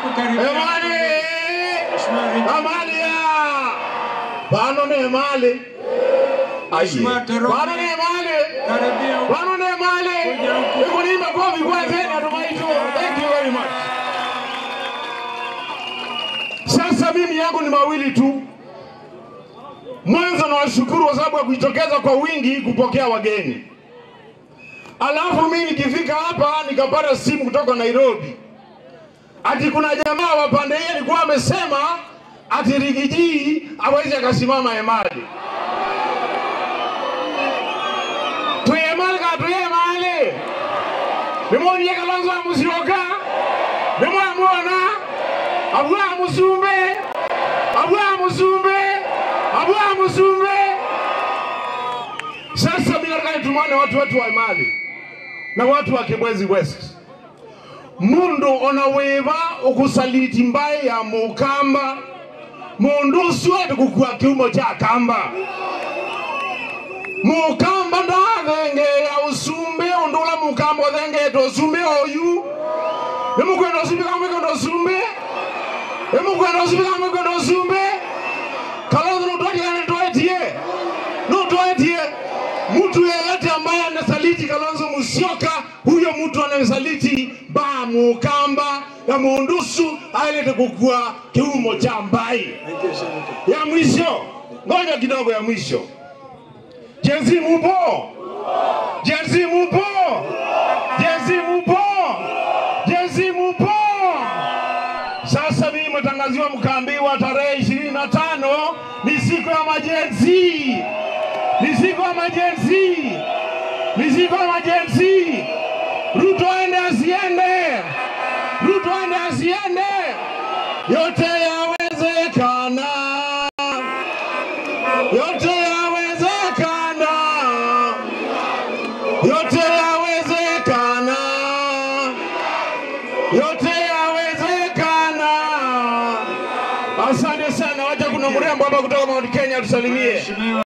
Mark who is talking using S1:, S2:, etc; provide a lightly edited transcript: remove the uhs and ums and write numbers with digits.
S1: Emali! Amalia! Bano ne Emali? Aye. Bano ne Emali? Bano ne Emali? Ekunimba kwa vikwa tena tumaito. Thank you very much. Sasa mimi yangu ni mawili tu. Mwanzo na washukuru kwa sababu ya kujitokeza kwa wingi kupokea wageni. Alafu mimi nikifika hapa nikapata simu kutoka Nairobi. Ati kuna jamaa wa pande hii alikuwa amesema ati Rigiji hawezi akasimama Emali. Tuyemali ka tuyemali. Nimoni Kalonzo Musyoka. Nimwamwona. Abwa Musumbe. Abwa Musumbe. Abwa Musumbe. Sasa bila kaya tumane watu wa Emali na watu wa Kibwezi West. Mundu onaweva okusaliti mbaye ya Mukamba. Mundu suwede kukua kiumo cha kamba. Mukamba nda dhenge ya usumbe. Ondula Mukamba dhenge to usumbe oyu. Emukwenda usumbe kama kwenda usumbe. Emukwenda usumbe kama kwenda usumbe. Kalonzo nutoetie. Mtu yeyote ambaye anasaliti Kalonzo Musyoka, huyo mtu anasaliti ba Mukamba na Mundusu ailete kukua kiumo cha mbai. Ya mwisho, ngoja kidogo ya mwisho. Jenzi mupo? Jenzi mupo? Jenzi mupo? Jenzi mupo? Sasa mimi mtangaziwa mkaambiwa tarehe 25 ni siku ya majenzi. Ni siku ya majenzi. Ni siku ya majenzi. Ruto ende asiende. Ruto ende asiende. Yote yawezekana. Yote yawezekana. Yote yawezekana. Yote yawezekana. Asante sana. Wacha kuna mrembo hapa kutoka Mount Kenya tusalimie.